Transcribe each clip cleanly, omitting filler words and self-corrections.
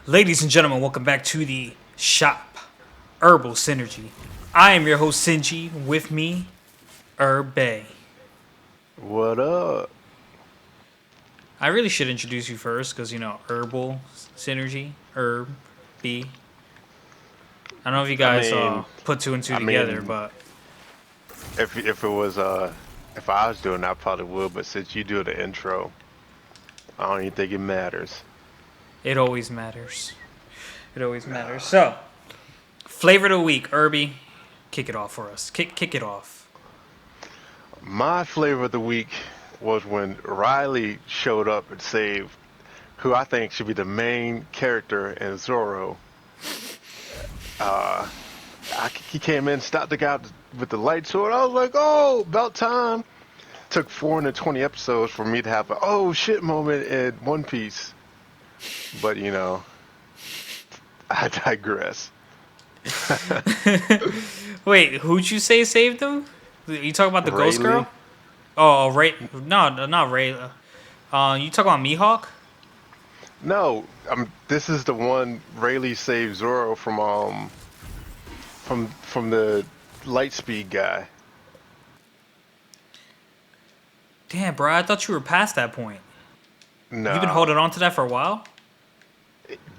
Ladies and gentlemen, welcome back to the shop, Irbal Sinergy. I am your host, Sinji. With me, Irby. What up? I really should introduce you first because, Herbal Synergy, B. I don't know if you I guys mean, put two and two I together, mean, but if it was if I was doing, I probably would. But since you do the intro, I don't even think it matters. it always matters. It always matters. So, flavor of the week, Irby. Kick it off for us. Kick it off. My flavor of the week was when Riley showed up and saved who I think should be the main character in Zoro. Uh, he came in, stopped the guy with the light sword. I was like, oh, about time. Took 420 episodes for me to have a oh shit moment in One Piece. But I digress. Wait, who'd you say saved them? You talking about the ghost Rayleigh? girl? Oh, Ray. No, not Ray. You talk about Mihawk? No, this is the one Rayleigh saved Zoro from the Lightspeed guy. Damn, bro, I thought you were past that point. You've been Nah, holding on to that for a while?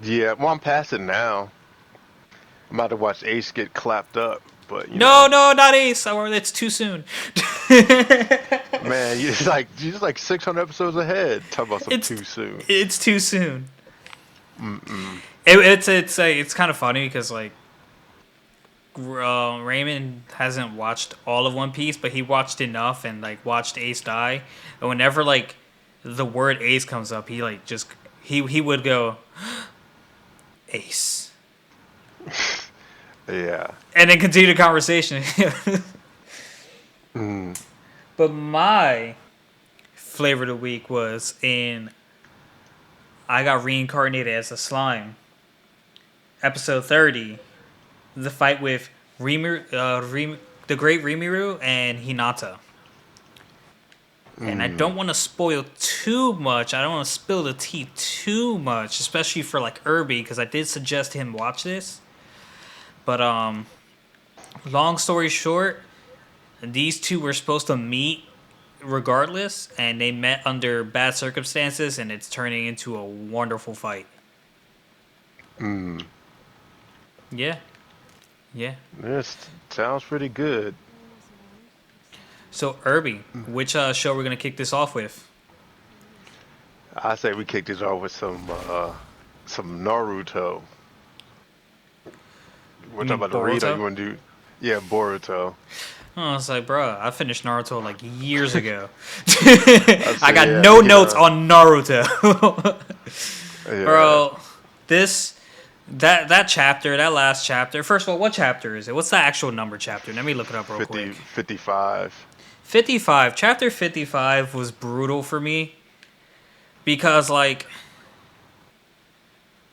yeah, well I'm past it now. I'm about to watch Ace get clapped up, but No, no, not Ace. It's too soon. man, you're like 600 episodes ahead. Talk about some it's too soon. it's too soon. Mm-mm. It's kind of funny because Raymond hasn't watched all of One Piece, but he watched enough and like watched Ace die. And whenever like the word Ace comes up, he like just he would go Ace Yeah. and then continue the conversation. Mm. But my flavor of the week was in I got reincarnated as a slime. Episode 30, the fight with the great Rimuru and Hinata. And I don't Mm. want to spoil too much. I don't want to spill the tea too much, especially for like Irby, because I did suggest him watch this. But long story short, these two were supposed to meet regardless, and they met under bad circumstances, and it's turning into a wonderful fight. Mm. Yeah, yeah. This sounds pretty good. So Irby, which show we're gonna kick this off with? I say we kick this off with some Naruto. You We're talking mean about Naruto. Boruto? You want to do? Yeah, Boruto. Oh, I was like, bro, I finished Naruto like years ago. I'd I say got yeah. no We can. notes on Naruto, Yeah. bro. This that chapter, that last chapter. First of all, what chapter is it? What's the actual number chapter? Let me look it up real 50, quick. 55. 55. Chapter 55 was brutal for me because like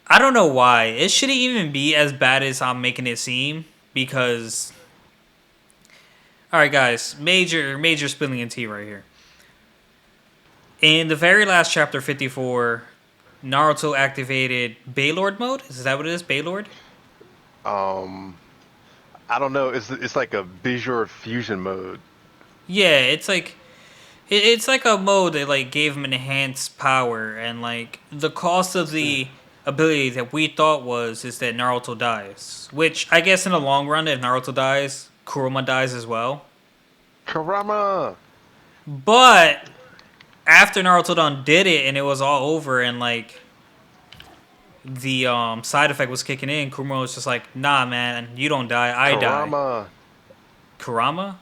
I don't know why. It shouldn't even be as bad as I'm making it seem because all right, guys, major spilling in tea right here. In the very last chapter 54, Naruto activated Baylord mode. Is that what it is? Baylord? Um, I don't know. It's like a visual fusion mode. Yeah, it's like a mode that like gave him enhanced power and like the cost of the ability that we thought was is that Naruto dies. Which I guess in the long run if Naruto dies, Kurama dies as well. Karama. But after Naruto done did it and it was all over and like the side effect was kicking in, Kurama was just like, nah man, you don't die, I die. Karama. Kurama?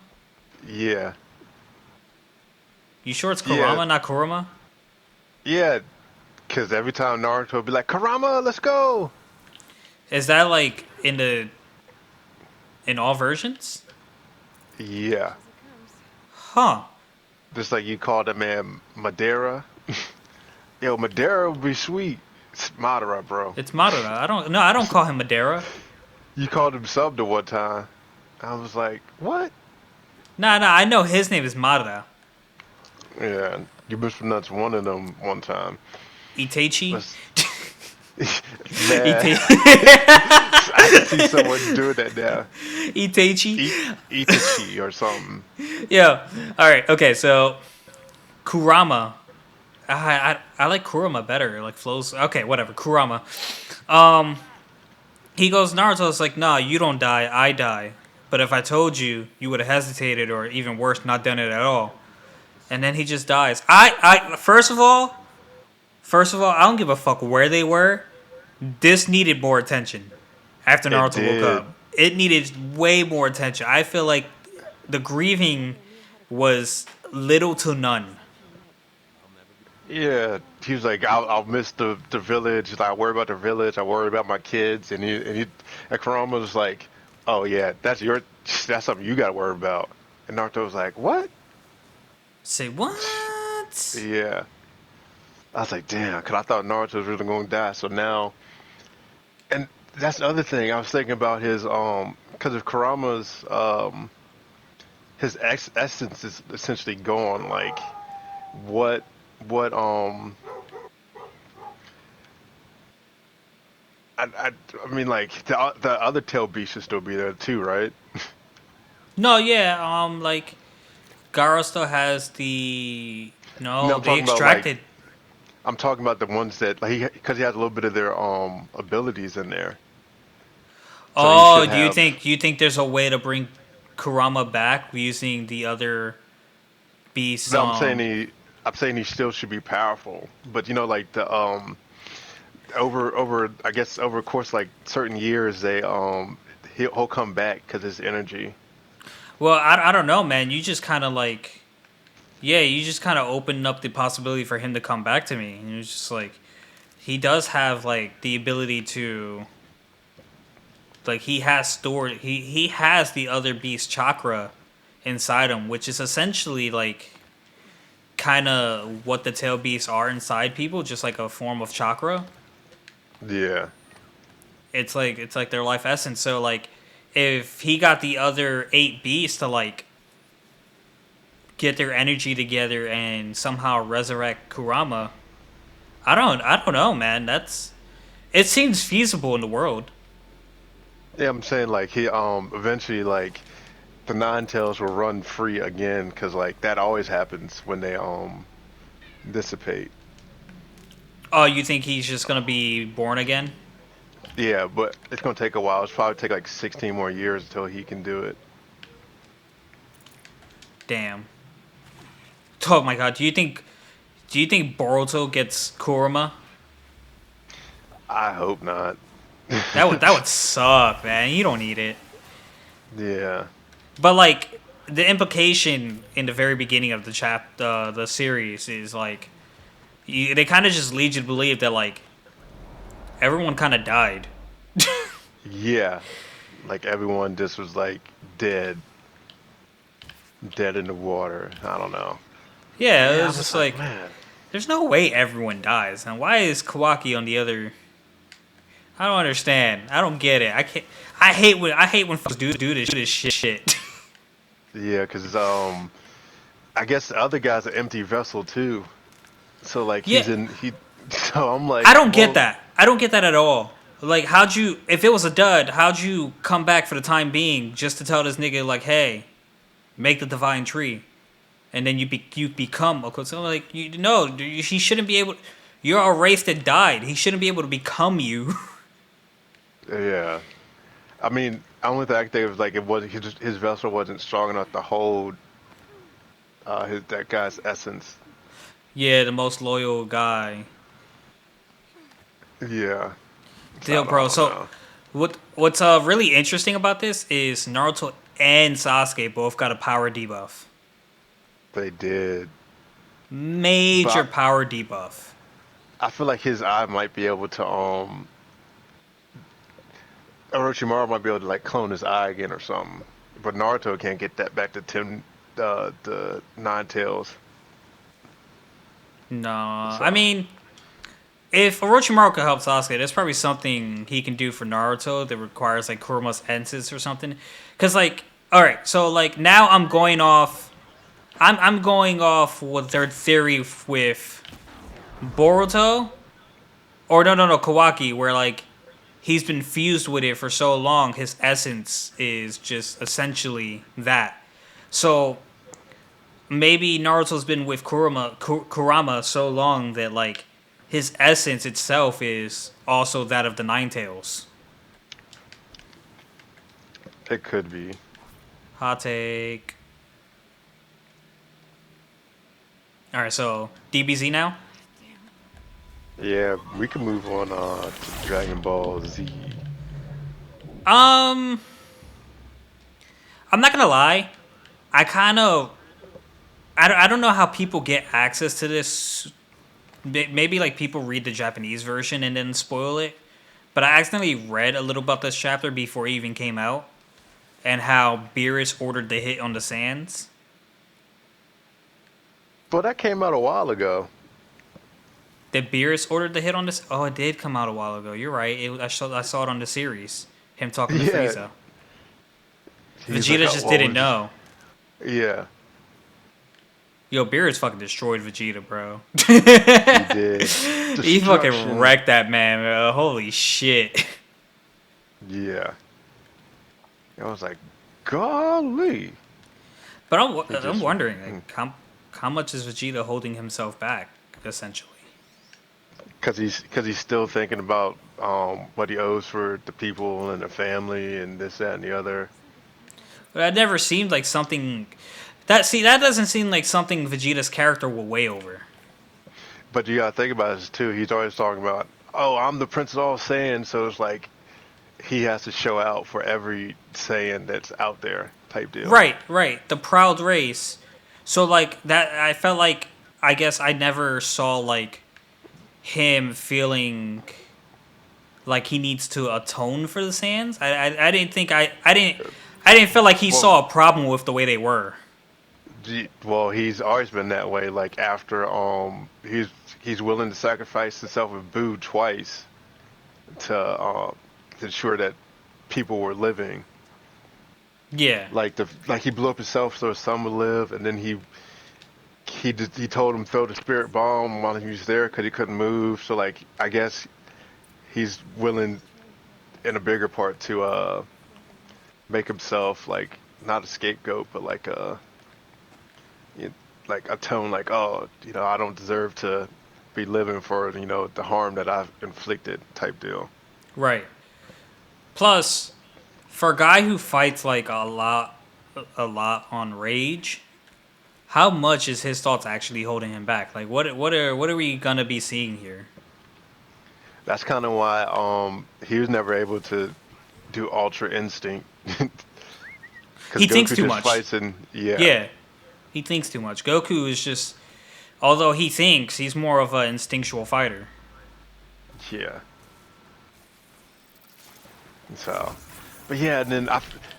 Yeah. You sure it's Yeah. Kurama, not Kurama? Yeah. Because every time Naruto would be like, Karama, let's go. Is that like in all versions? Yeah. Huh. Just like you call that man Madeira. Yo, Madeira would be sweet. It's Madara, bro. It's Madara. I don't call him Madara. You called him sub the one time. I was like, what? Nah, I know his name is Madara. Yeah. You mispronounced one of them one time. Itachi. Let's, Man, I can see someone doing that now. Itachi. Eat Itachi or something. Yeah. All right. Okay. So Kurama. I like Kurama better. Like flows. Okay. Whatever. Kurama. Um. He goes. Naruto's like, nah, you don't die. I die. But if I told you, you would have hesitated, or even worse, not done it at all. And then he just dies. First of all, I don't give a fuck where they were. This needed more attention after It Naruto woke did. up. It needed way more attention. I feel like the grieving was little to none. Yeah, he was like, I'll miss the village. I worry about the village. I worry about my kids. And Kurama was like, oh yeah, that's something you got to worry about. And Naruto was like, what? Say what? Yeah. I was like, damn, because I thought Naruto was really going to die. So now, and that's the other thing I was thinking about because of Kurama's essence is essentially gone. Like, what, what. I, I mean, like the other tail beast should still be there too, right? No, yeah. Like Garo still has the. No, No, I'm they talking about like extracted. I'm talking about the ones that like because he has a little bit of their abilities in there, so he Oh, should do you have. think there's a way to bring Kurama back using the other beasts? No, I'm saying he still should be powerful, but like the over I guess over a course like certain years he'll come back because his energy. Well, I don't know, man. You just kind of like, yeah, you just kind of opened up the possibility for him to come back to me. And it was just like, he does have like the ability to, like, he has stored, he has the other beast chakra inside him, which is essentially like kind of what the tail beasts are inside people, just like a form of chakra. Yeah, It's like their life essence. So like, if he got the other eight beasts to like get their energy together and somehow resurrect Kurama, I don't know, man. It seems feasible in the world. yeah. I'm saying like he eventually like the nine tails will run free again because like that always happens when they dissipate. Oh, you think he's just gonna be born again? Yeah, but it's gonna take a while. It's probably take like 16 more years until he can do it. Damn. Oh my god. Do you think Boruto gets Kurama? I hope not. That would suck, man. You don't need it. Yeah, But like the implication in the very beginning of the series is like they kind of just lead you to believe that like everyone kind of died. yeah. Like everyone just was like dead, dead in the water. I don't know. Yeah, it Yeah, I was was just like, like man. there's no way everyone dies. And why is Kawaki on the other? I don't understand. I don't get it. I can't. I hate when folks do this shit. Yeah, because I guess the other guy's an empty vessel too. So like Yeah, he's in he. So I'm I like, don't get well, that. I don't get that at all. Like, how'd you? If it was a dud, how'd you come back for the time being just to tell this nigga like, hey, make the divine tree, and then you become a so like you no, he shouldn't be able. You're a race that died. He shouldn't be able to become you. yeah. I mean, only thing I can think of is like it was his vessel wasn't strong enough to hold that guy's essence. Yeah, the most loyal guy. Yeah. So Deal, I bro. don't So know. what's really interesting about this is Naruto and Sasuke both got a power debuff. They did, Major but power debuff. I feel like his eye might be able to Orochimaru might be able to like clone his eye again or something. But Naruto can't get that back to the nine tails. No, I So mean, if Orochimaru could help Sasuke, there's probably something he can do for Naruto that requires like Kurama's Ensis or something. Cause like, all right, so like now I'm going off. I'm going off with their theory with Boruto. or no, Kawaki, where like he's been fused with it for so long, his essence is just essentially that. So maybe Naruto's been with Kurama so long that like his essence itself is also that of the Nine Tails. It could be. Hot take. All right, so DBZ now. Yeah, we can move on to Dragon Ball Z. Um, I'm not gonna lie. I kind of I don't know how people get access to this. Maybe like people read the Japanese version and then spoil it. But I accidentally read a little about this chapter before it even came out, and how Beerus ordered the hit on the sands. But that came out a while ago. That Beerus ordered the hit on this. Oh, it did come out a while ago. You're right. I saw it on the series. Him talking to Yeah, Frieza. he's like, Vegeta oh, just what didn't was? know. Yeah, Yo, Beerus fucking destroyed Vegeta, bro. he did. He fucking Destruction. wrecked that man, bro. Holy shit. Yeah, I was like, golly. But He I'm just, wondering, like, how much is Vegeta holding himself back, essentially? because he's still thinking about what he owes for the people and the family and this, that, and the other. But that never seemed like something. That doesn't seem like something Vegeta's character will weigh over. But you gotta think about this too. He's always talking about, oh, I'm the Prince of all Saiyans, so it's like he has to show out for every Saiyan that's out there, type deal. Right, right. The proud race. So like that, I felt like I guess I never saw like him feeling like he needs to atone for the sands. I didn't think I didn't feel like he Well, saw a problem with the way they were. well, he's always been that way. Like after he's willing to sacrifice himself with Boo twice to ensure that people were living. Yeah. Like he blew up himself so his son would live, and then he told him throw the spirit bomb while he was there because he couldn't move. So like I guess he's willing in a bigger part to make himself like not a scapegoat, but like you- like atone, like oh I don't deserve to be living for the harm that I've inflicted type deal. Right. Plus, for a guy who fights like a lot on rage, how much is his thoughts actually holding him back? Like what are we gonna be seeing here? That's kind of why he was never able to do Ultra Instinct because He thinks Goku too just much. fights and yeah, Yeah, he thinks too much. Goku is just, although he thinks, he's more of an instinctual fighter. yeah. So, but yeah, and then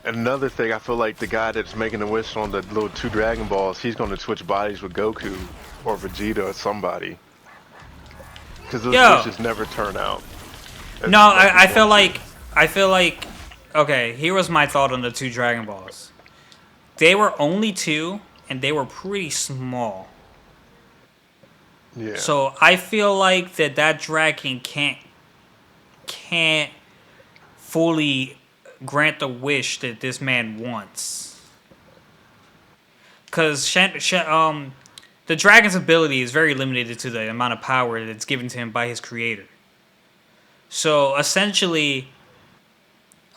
another thing, I feel like the guy that's making the wish on the little two Dragon Balls, he's going to switch bodies with Goku or Vegeta or somebody because those Yo, wishes never turn out as no, like we want to. I feel like, okay, here was my thought on the two Dragon Balls. They were only two, and they were pretty small. Yeah. So I feel like that dragon can't fully grant the wish that this man wants. Because the dragon's ability is very limited to the amount of power that's given to him by his creator. So essentially,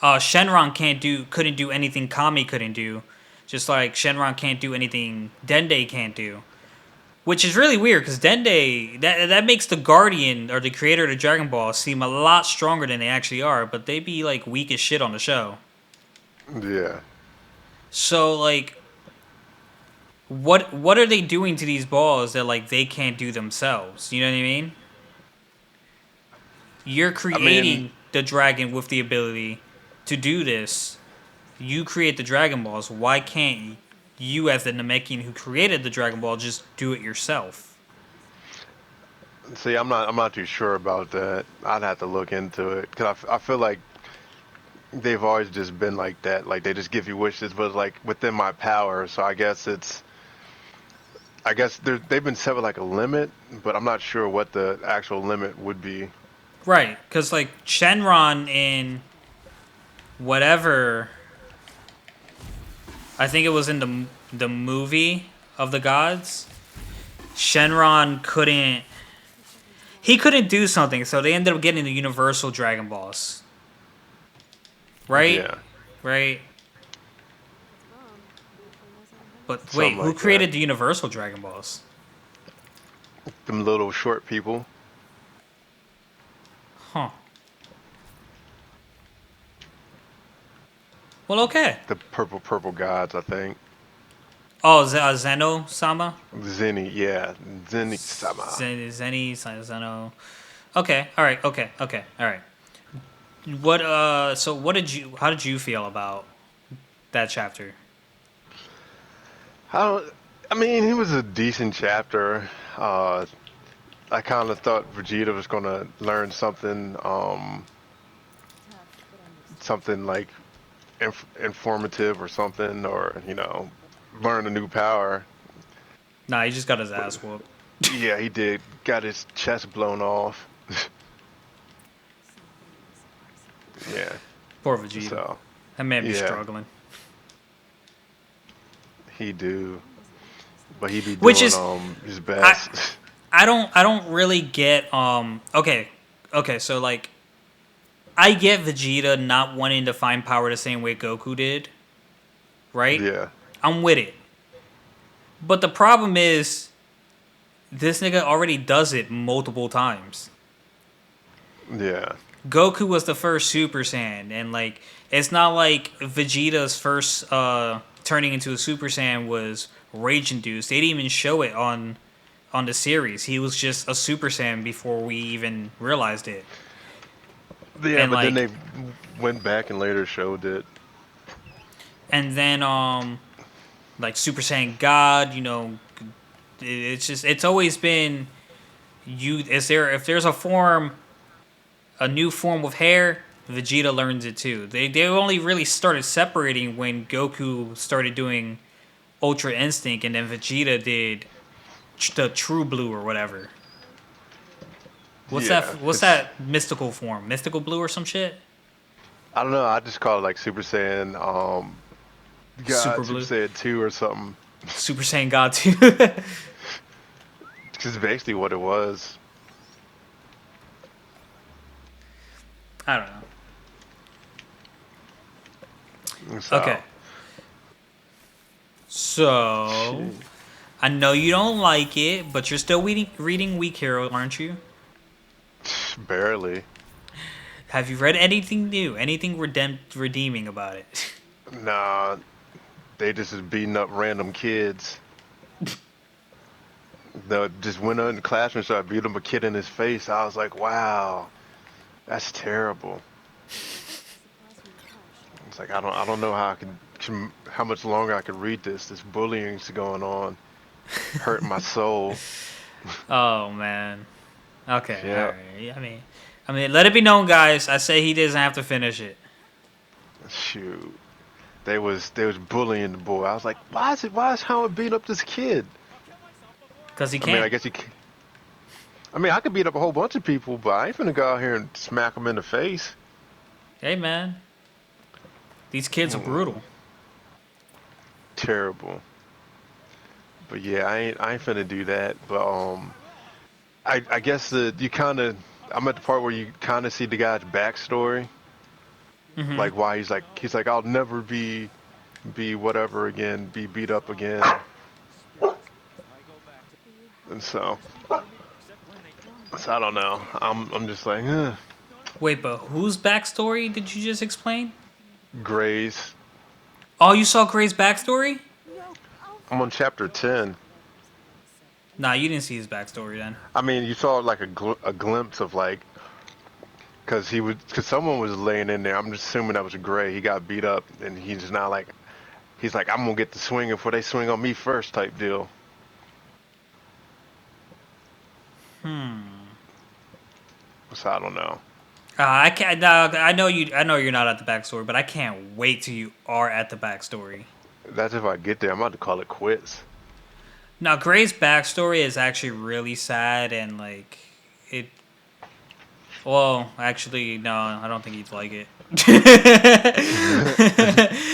Shenron couldn't do anything Kami couldn't do, just like Shenron can't do anything Dende can't do. Which is really weird because Dende that makes the Guardian or the creator of the Dragon Ball seem a lot stronger than they actually are, but they be like weak as shit on the show. Yeah. So like, what are they doing to these balls that like they can't do themselves? You know what I mean? You're I mean, creating the dragon with the ability to do this. You create the Dragon Balls. Why can't you, as the Namekian who created the Dragon Ball, just do it yourself? see, I'm not too sure about that. I'd have to look into it because I feel like they've always just been like that. Like they just give you wishes, but it's like within my power. So I guess they've been set with like a limit, but I'm not sure what the actual limit would be. Right, because like Shenron in whatever, I think it was in the movie of the gods. Shenron couldn't. He couldn't do something, so they ended up getting the Universal Dragon Balls. Right, Yeah, right. But wait, something who like that. created the Universal Dragon Balls? Them little short people, Huh. Well, okay. the purple gods, I think. Oh, Zeno Sama, Zenny, yeah, Zenny Sama. Zeno. Okay, all right, okay, all right. What so what did you how did you feel about that chapter? How? I mean, he was a decent chapter. I kind of thought Vegeta was gonna learn something, something like informative or something, or learn a new power. Nah, he just got his But ass whooped. yeah, he did. Got his chest blown off. Yeah. Poor Vegeta. So That man be yeah, struggling. he do, but he be Which doing is his I best. I don't really get okay, so like I get Vegeta not wanting to find power the same way Goku did, right? Yeah, I'm with it. But the problem is this nigga already does it multiple times. yeah, Goku was the first Super Saiyan, and like it's not like Vegeta's first turning into a Super Saiyan was rage induced. They didn't even show it on the series. He was just a Super Saiyan before we even realized it. yeah. And But then like they went back and later showed it. and then like Super Saiyan God, it's just it's always been you is there if there's a new form of hair, Vegeta learns it too. They only really started separating when Goku started doing Ultra Instinct, and then Vegeta did the True Blue or whatever. What's that? Yeah, What's it's that mystical form? Mystical Blue or some shit? I don't know. I just call it like Super Saiyan, Super God, Super Blue, Saiyan 2 or something. Super Saiyan God 2. Because basically what it was. I don't know. Okay, So, so shit, I know you don't like it, but you're still reading Weak Hero, aren't you? barely. Have you read anything new? Anything redeeming about it? Nah, they just is beating up random kids. They just went out in the classroom and started beating up a kid in his face. I was like, wow, that's terrible. It's like I don't know how how much longer I could read this. This bullying's going on, hurting my soul. Oh man. Okay, all Yeah, right. Yeah, I mean, let it be known, guys. I say he doesn't have to finish it shoot. They was bullying the boy. I was like, why is Howard beating up this kid? because he I mean, I can't. guess I mean, I could beat up a whole bunch of people, but I ain't finna go out here and smack them in the face. Hey man, these kids are Mm, brutal. terrible. But yeah, I ain't finna do that. But I guess the you kind of I'm at the part where you kind of see the guy's backstory, Hmm. like why he's like I'll never be whatever again, be beat up again, and so I don't know. I'm just like Wait, but whose backstory did you just explain? Grays. Oh, you saw Gray's backstory? I'm on chapter 10. Nah, you didn't see his backstory then. I mean, you saw like a glimpse of like because someone was laying in there. I'm just assuming that was Gray. He got beat up, and he's like I'm gonna get the swing before they swing on me first type deal. So I don't know. I can't. Nah, I know you. I know you're not at the backstory, but I can't wait till you are at the backstory. That's if I get there. I'm about to call it quits. Now, Gray's backstory is actually really sad, and like it Well, actually, no, I don't think he'd like it.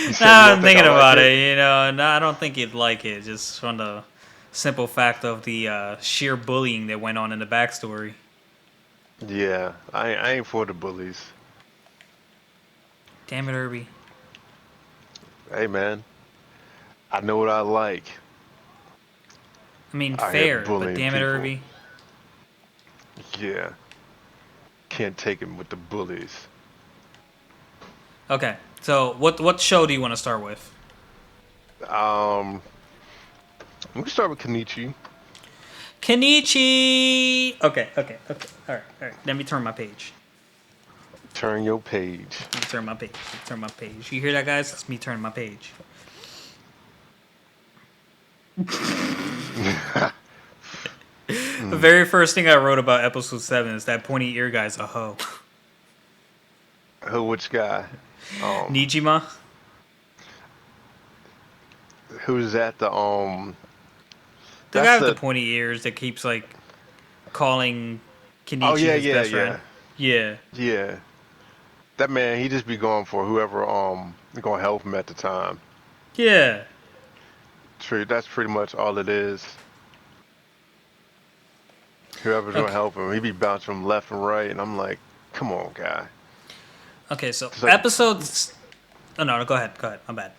You said you Now don't I'm think I thinking like about it? it, no, I don't think he'd like it. Just from the simple fact of the sheer bullying that went on in the backstory. Yeah, I ain't for the bullies. Damn it, Irby. Hey man, I know what I like. I mean, I here fair, but bullying damn it, people. Irby. Yeah, can't take him with the bullies. Okay, so what show do you want to start with? Um, we can start with Kenichi. Kenichi. Okay. All right. Let me turn my page. Turn your page. Let me turn my page. Let me turn my page. You hear that, guys? It's me turning my page. The very first thing I wrote about episode 7 is that pointy ear guy's a hoe. Who? Which guy? Um, Nijima, who's that? the guy That's with the the. pointy ears that keeps like calling Oh Kenichi yeah, his yeah, best friend. yeah, Yeah. yeah. That man, he just be going for whoever gonna help him at the time. Yeah. True, that's pretty much all it is. Whoever's gonna Okay. help him, he be bouncing from left and right, and I'm like, come on, guy. Okay, so Just like episodes. Oh, no, go ahead. Go ahead. My bad.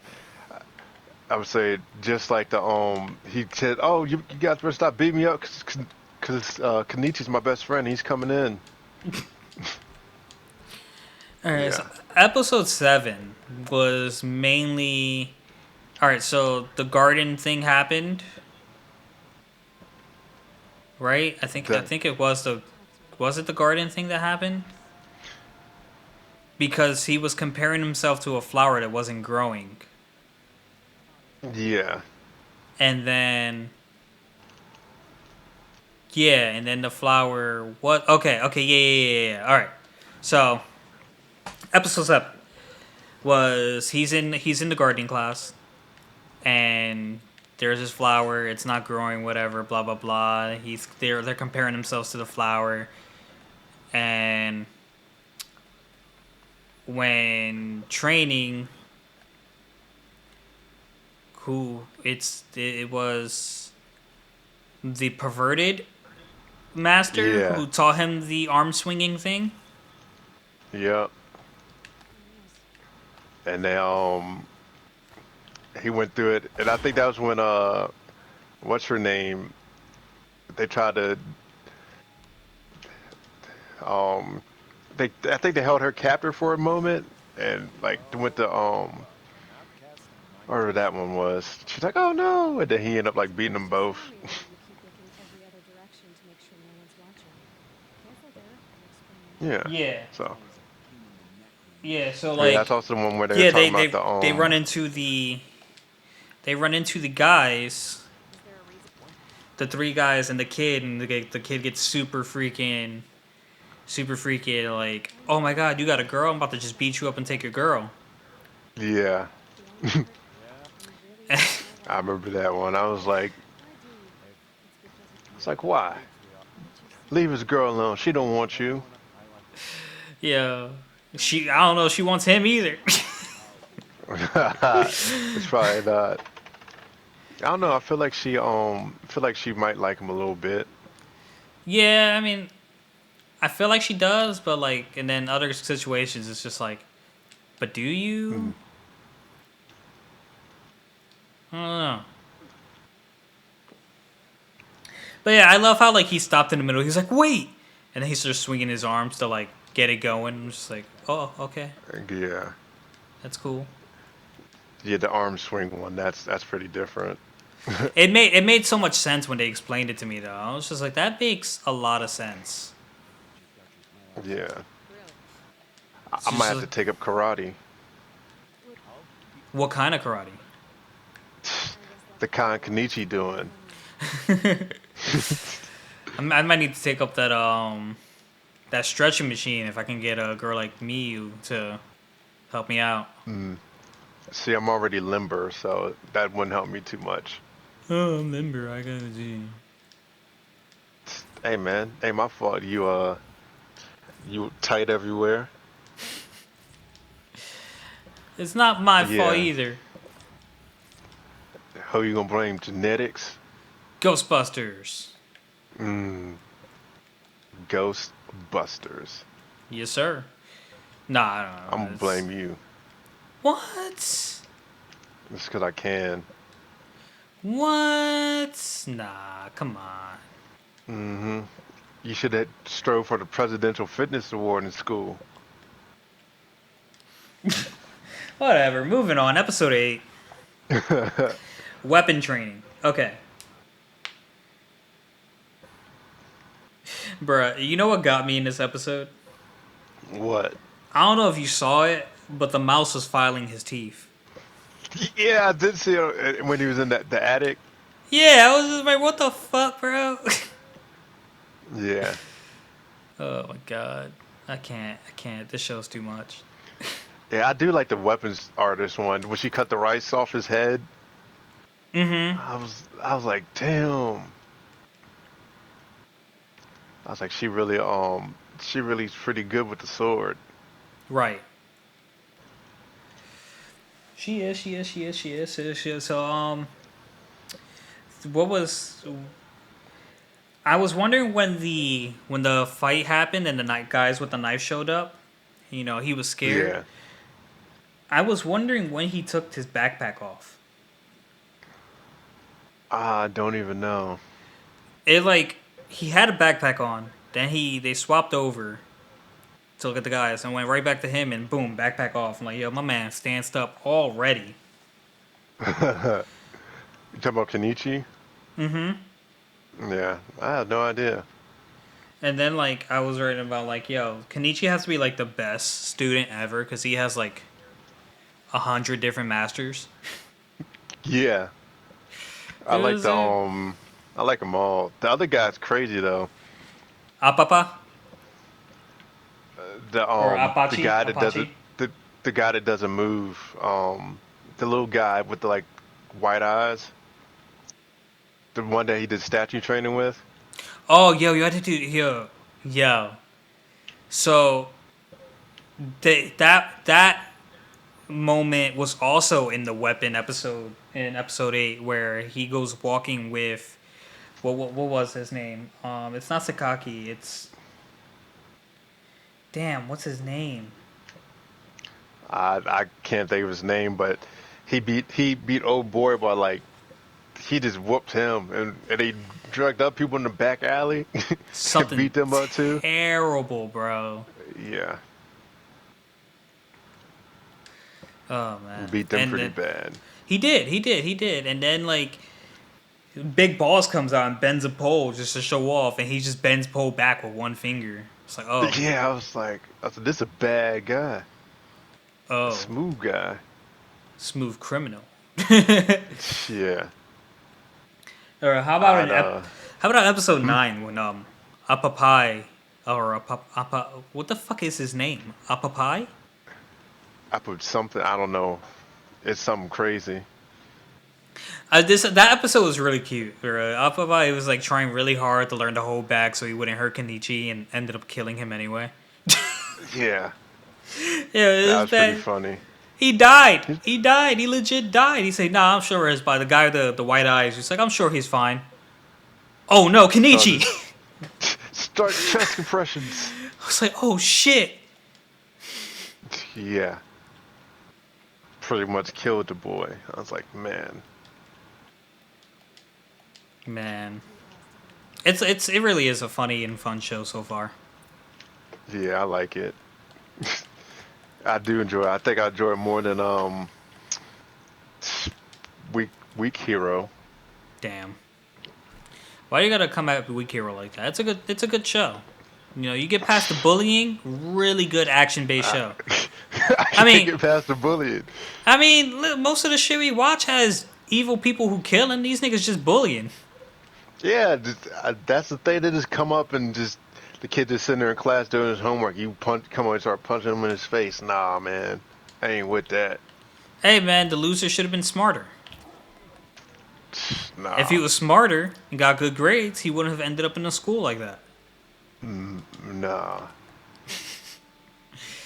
I would say, just like he said, oh, you guys better stop beating me up, cause Kenichi's my best friend. He's coming in. Alright, so Yeah, episode 7 was mainly. Alright, so the garden thing happened, right? I that think it was the. Was it the garden thing that happened? Because he was comparing himself to a flower that wasn't growing. yeah, And then. Yeah, and then the flower. What? Okay, yeah. Alright. So, episode 7 was he's in the gardening class, and there's this flower, it's not growing, whatever, blah blah blah. They're comparing themselves to the flower, and when training, it was the perverted master yeah, who taught him the arm swinging thing. yeah. And they he went through it, and I think that was when what's her name? They tried to um I think they held her captive for a moment, and like went to whatever that one was. She's like, oh no, and then he ended up like beating them both. Yeah. Yeah, So yeah. So yeah, that's like, also the one where they were yeah, talking about the they run into the guys, the three guys and the kid, and the kid gets super freaking like, oh my god, you got a girl? I'm about to just beat you up and take your girl. yeah. I remember that one. I was like, it's like why? Leave his girl alone. She don't want you. Yeah, I don't know, she wants him either. It's probably not. I don't know. I feel like she might like him a little bit. Yeah, I mean, I feel like she does, but like, and then other situations, it's just like, but do you? Mm. I don't know. But yeah, I love how like he stopped in the middle. He's like, wait, and then he starts swinging his arms to like get it going. I'm just like, oh, okay, Yeah. that's cool. Yeah, the arm swing one. That's pretty different. It made so much sense when they explained it to me though. I was just like, that makes a lot of sense. Yeah. I It's might just have to like, take up karate. what kind of karate? The kind Kenichi doing. I might need to take up that stretching machine if I can get a girl like me to help me out. Mm. See, I'm already limber, so that wouldn't help me too much. Oh, remember, I gotta do. Hey man, hey, my fault. You tight everywhere. It's not my fault Yeah. either. Who you gonna blame? Genetics? Ghostbusters. Mm, Ghostbusters. Yes, sir. Nah, I don't I'm know. gonna It's blame you. what? Just because I can. What? Nah, come on. Mm-hmm. You should have strove for the Presidential Fitness Award in school. Whatever. Moving on. Episode 8. Weapon training. Okay. Bruh, you know what got me in this episode? What? I don't know if you saw it, but the mouse was filing his teeth. Yeah, I did see it when he was in the attic. Yeah, I was just like, what the fuck, bro? Yeah. Oh my god. I can't. I can't. This show's too much. Yeah, I do like the weapons artist one. When she cut the rice off his head, Mm-hmm. I was like, damn. I was like, she really's pretty good with the sword. Right. She is, she is. So, what was... I was wondering when the fight happened and the night guys with the knife showed up. You know, he was scared. Yeah. I was wondering when he took his backpack off. I don't even know. It like he had a backpack on, then they swapped over to look at the guys and went right back to him and boom, backpack off. I'm like, yo, my man stands up already. You talking about Kenichi? Mm-hmm. Yeah, I had no idea. And then like I was writing about like, yo, Kenichi has to be like the best student ever because he has like 100 different masters. Yeah, I It like was the a I like them all. The other guy's crazy though. Apapa or The Apache, guy that doesn't Apache. the guy that doesn't move. The little guy with the like white eyes. The one that he did statue training with. Oh, yo, you had to do yo. So that moment was also in the weapon episode in episode 8 where he goes walking with what was his name? It's not Sakaki. It's damn. What's his name? I can't think of his name, but he beat old boy by like he just whooped him and he drugged up people in the back alley and Something beat them up too. terrible, bro. Yeah, Oh man. beat them And pretty then bad. he did, and then like Big Boss comes out and bends a pole just to show off, and he just bends pole back with one finger. It's like, Yeah, I said, this is a bad guy, a oh, smooth guy. smooth criminal. Yeah, Or I'd how about episode hmm? 9 when Apapai or what the fuck is his name? Apapai? I put something. I don't know. It's something crazy. This that episode was really cute. Where Apapai was like trying really hard to learn to hold back so he wouldn't hurt Kenichi and ended up killing him anyway. Yeah, Yeah, it that was was pretty bad. funny. He died. He died. He legit died. He said, "Nah, I'm sure it's by the guy with the white eyes." He's like, "I'm sure he's fine." Oh no, So Kenichi! just start chest compressions. I was like, "Oh shit!" Yeah, pretty much killed the boy. I was like, man. Man, it really is a funny and fun show so far. Yeah, I like it. I do enjoy it. I think I enjoy it more than Weak Weak Hero. Damn, why you gotta come at Weak Hero like that? It's a good show. You know, you get past the bullying, really good action based I, show. I I can't mean, get past the bullying. most of the shit we watch has evil people who killing. These niggas just bullying. Yeah, that's the thing. They just come up and just the kid just sitting there in class doing his homework. Come on and start punching him in his face. Nah, man, I ain't with that. Hey man, the loser should have been smarter. If he Nah, was smarter and got good grades, he wouldn't have ended up in a school like that. nah.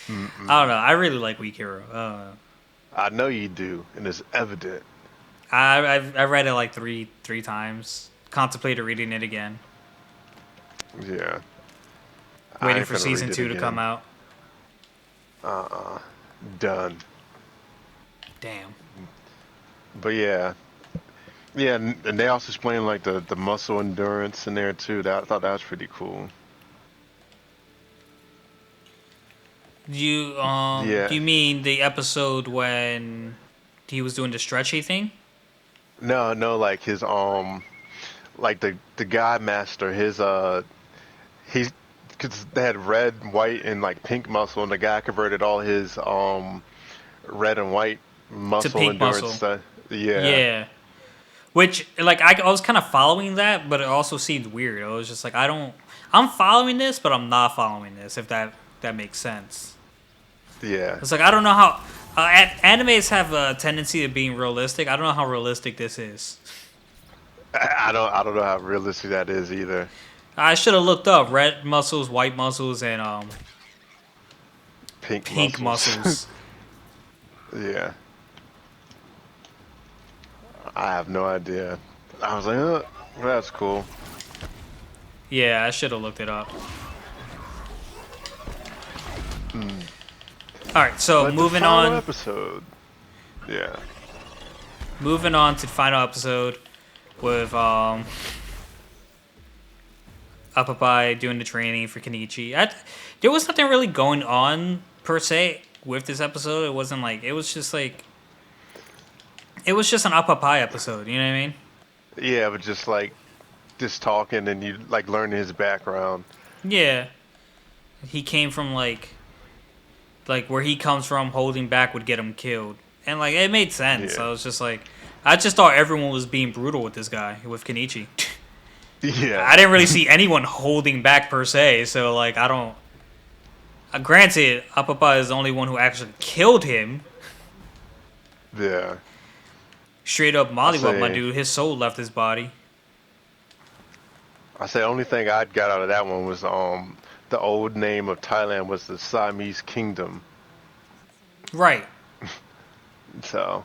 I don't know. I really like Weak Hero. I know you do, and it's evident. I read it like three times. Contemplated reading it again. Yeah, I Waiting ain't for finna read season it 2 to come again. out. Done. Damn. But yeah, yeah, and they also explain like the muscle endurance in there too. That I thought that was pretty cool. Do Yeah, you mean the episode when he was doing the stretchy thing? no, no, like his like the God Master, his he's because they had red, white, and like pink muscle, and the guy converted all his red and white To muscle pink endurance muscle. stuff. Yeah, Yeah. Which like I was kind of following that, but it also seemed weird. I was just like I'm following this, but I'm not following this. If that makes sense. yeah. It's like I don't know how animes have a tendency of being realistic. I don't know how realistic this is. I don't know how realistic that is either. I should have looked up red muscles, white muscles, and Pink pink muscles. muscles. Yeah, I have no idea. I was like, that's cool. Yeah, I should have looked it up. All right, so But the final episode, yeah, moving on to the final episode with Appapai doing the training for Kenichi. There was nothing really going on per se with this episode. It wasn't like it was just an Appapai episode. You know what I mean? yeah, but just like just talking and you like learning his background. Yeah, he came from like where he comes from. Holding back would get him killed, and like it made sense. Yeah, I was just like, I just thought everyone was being brutal with this guy with Kenichi. yeah, I didn't really see anyone holding back per se, so like I don't. Granted, Apapa is the only one who actually killed him. yeah. Straight up I mollywop my say, dude. His soul left his body. I say, only thing I got out of that one was the old name of Thailand was the Siamese Kingdom. Right. So,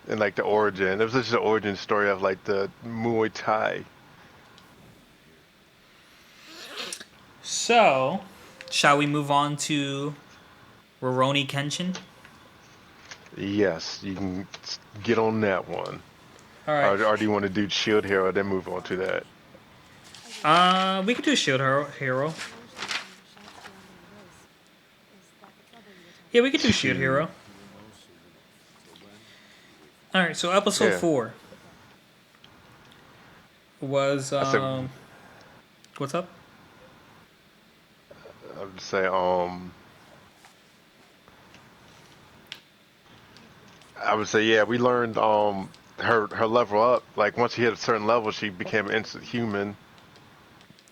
and like the origin, it was just the origin story of like the Muay Thai. So, shall we move on to Rurouni Kenshin? Yes, you can get on that one. All right. Or do you want to do Shield Hero, then move on to that? We could do Shield Hero. Yeah, we could do Shield Shoot. Hero. All right. So episode Yeah, 4 was I said, what's up? I would say, I would say, yeah, we learned, her level up. Like once she hit a certain level, she became an instant human.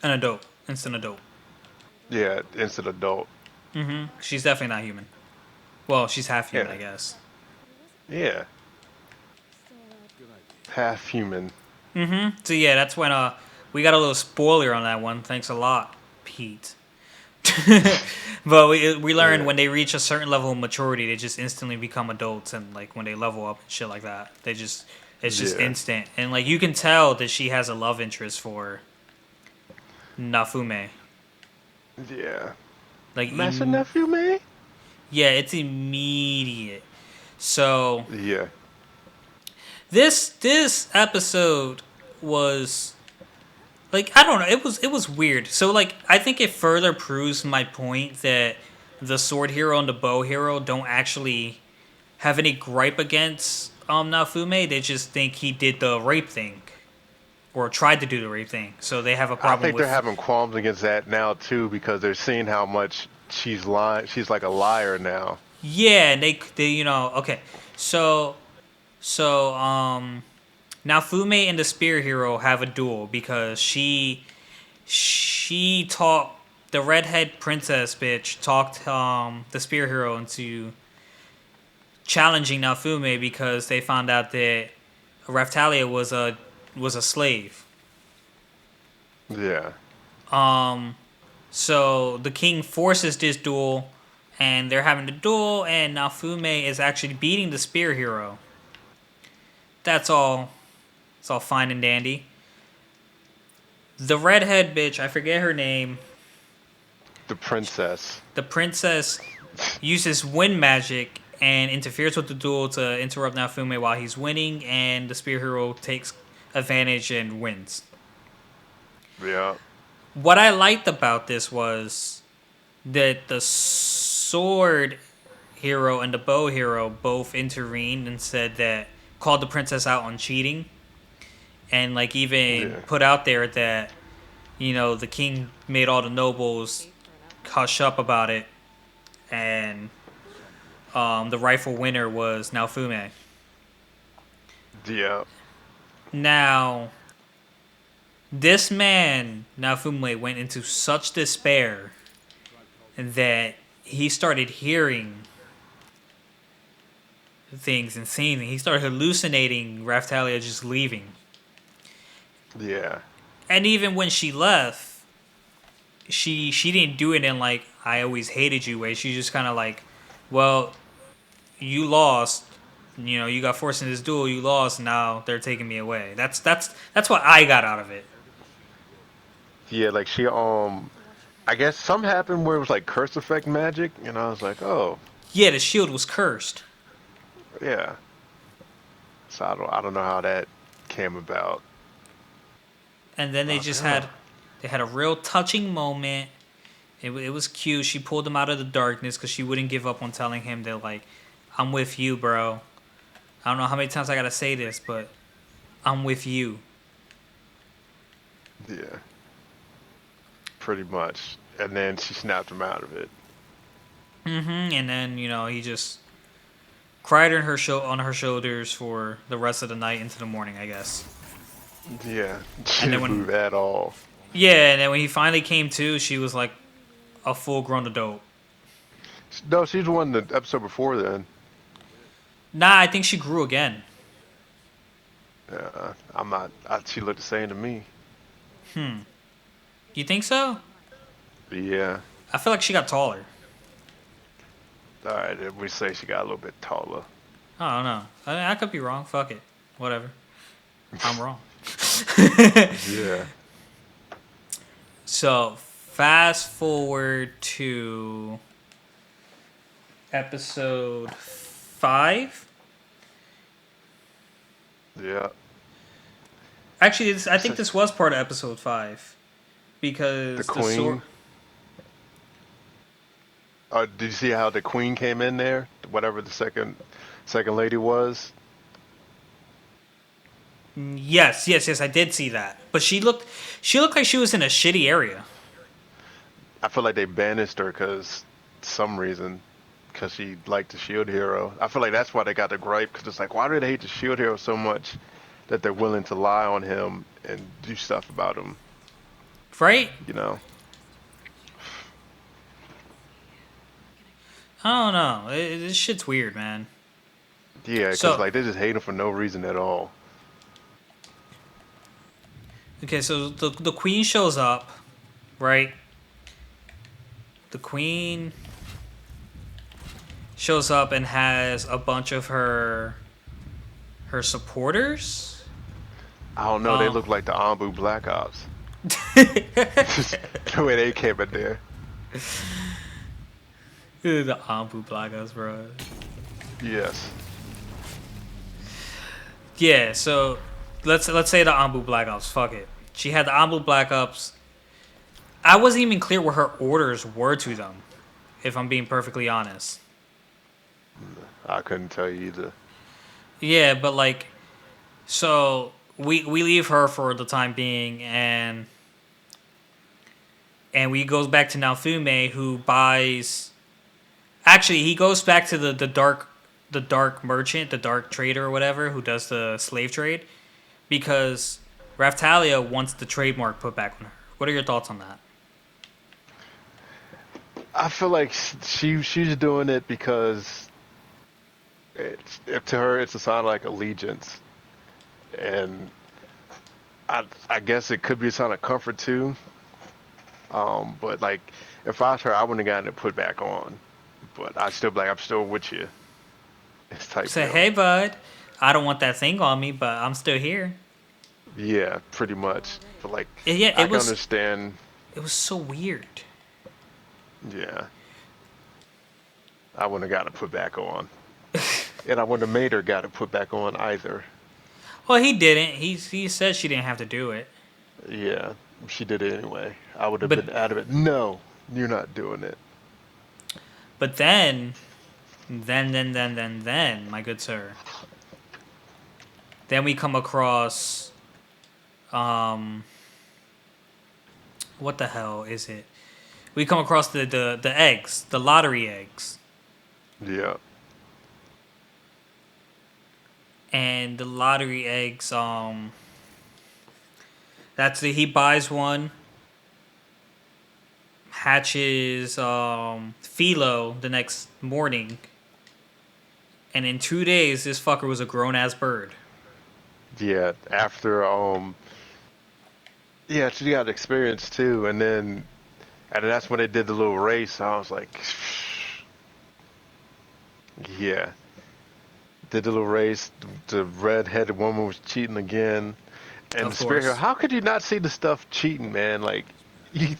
An adult, instant adult. Yeah, instant adult. She's definitely not human. Well, she's half human, Yeah, I guess. yeah, half human. So yeah, that's when we got a little spoiler on that one. Thanks a lot, Pete. But we learned Yeah, when they reach a certain level of maturity, they just instantly become adults, and like when they level up and shit like that, it's just yeah, instant, and like you can tell that she has a love interest for Nafume. yeah. Like, Master nephew, man. yeah, it's immediate. So Yeah, this episode was like I don't know. It was weird. So like I think it further proves my point that the sword hero and the bow hero don't actually have any gripe against Nafume. They just think he did the rape thing or tried to do the rape thing. So they have a I problem think they're with having qualms against that now too because they're seeing how much she's lying. She's like a liar now. yeah. And they okay. So now Fume and the Spear Hero have a duel because she talked the redhead princess bitch talked the Spear Hero into challenging Nafume because they found out that Raftalia was a slave. Yeah, So the king forces this duel, and they're having a duel, and Naofume is actually beating the spear hero. That's all. It's all fine and dandy. The redhead bitch, I forget her name. The princess. The princess uses wind magic and interferes with the duel to interrupt Naofume while he's winning, and the spear hero takes advantage and wins. Yeah. What I liked about this was that the sword hero and the bow hero both intervened and said that called the princess out on cheating, and like even Yeah. put out there that the king made all the nobles hush up about it, and the rightful winner was Naofume. Yeah. Now, this man, Naofume, went into such despair that he started hearing things and seeing things. He started hallucinating Raftalia just leaving. Yeah. And even when she left, she didn't do it in like I always hated you way. She just kind of like, well, you lost. You got forced in this duel. You lost. Now they're taking me away. That's what I got out of it. Yeah, like she I guess something happened where it was like curse effect magic, and I was like, oh, Yeah, the shield was cursed, yeah. So I don't know how that came about. and then I they was like, just oh, had a real touching moment. It was cute. She pulled him out of the darkness because she wouldn't give up on telling him that like, I'm with you, bro. I don't know how many times I gotta say this, but I'm with you. yeah, pretty much. And then she snapped him out of it. And then he just cried on on her shoulders for the rest of the night into the morning, I guess. Yeah, she And then didn't when move at all. yeah, and then when he finally came to, she was like a full grown adult. No, she's the one the episode before then. Nah, I think she grew again. I'm not. She looked the same to me. You think so? Yeah. I feel like she got taller. All right, if we say she got a little bit taller. I don't know. I could be wrong. Fuck it. Whatever. I'm wrong. Yeah. So, fast forward to episode 5. Yeah. Actually, I think this was part of episode 5 The because the sword. queen. Did you see how the queen came in there? Whatever the second lady was. Yes, I did see that. But she looked like she was in a shitty area. I feel like they banished her because some reason, because she liked the shield hero. I feel like that's why they got the gripe, because it's like, why do they hate the shield hero so much that they're willing to lie on him and do stuff about him? Right? You know? I don't know. This shit's weird, man. Yeah, because So, like they just hate him for no reason at all. okay, so the queen shows up, right? The queen shows up and has a bunch of her supporters. I don't know. They Um, look like the Ambu Black Ops. The way they came in there. the Ambu Black Ops, bro. Yes. Yeah, so let's say the Ambu Black Ops. Fuck it. She had the Ambu Black Ops. I wasn't even clear what her orders were to them, if I'm being perfectly honest. I couldn't tell you either. Yeah, but like, so we leave her for the time being, and we goes back to Naofume, who buys. Actually, he goes back to the dark merchant, the dark trader or whatever, who does the slave trade, because Raftalia wants the trademark put back on her. What are your thoughts on that? I feel like she's doing it because to her it's a sign of like allegiance, and I guess it could be a sign of comfort too. But like if I was her, I wouldn't have gotten it put back on. But I still like I'm still with you. It's type Say, deal. hey, bud, I don't want that thing on me, but I'm still here. Yeah, pretty much. But like Yeah, I can understand. it was so weird. Yeah, I wouldn't have got it put back on, and I wouldn't have made her got it put back on either. Well, he didn't. He said she didn't have to do it. Yeah, she did it anyway. I would have But been adamant. No, you're not doing it. but then, my good sir. Then we come across um what the hell is it? We come across the eggs, the lottery eggs. Yeah, And the lottery eggs, he buys one, hatches Philo the next morning, and in 2 days this fucker was a grown ass bird. yeah. After yeah, she got experience too, and that's when they did the little race. I was like, yeah, did the little race. The red-headed woman was cheating again, and the Of spirit hero. course. How could you not see the stuff cheating, man? Like, you,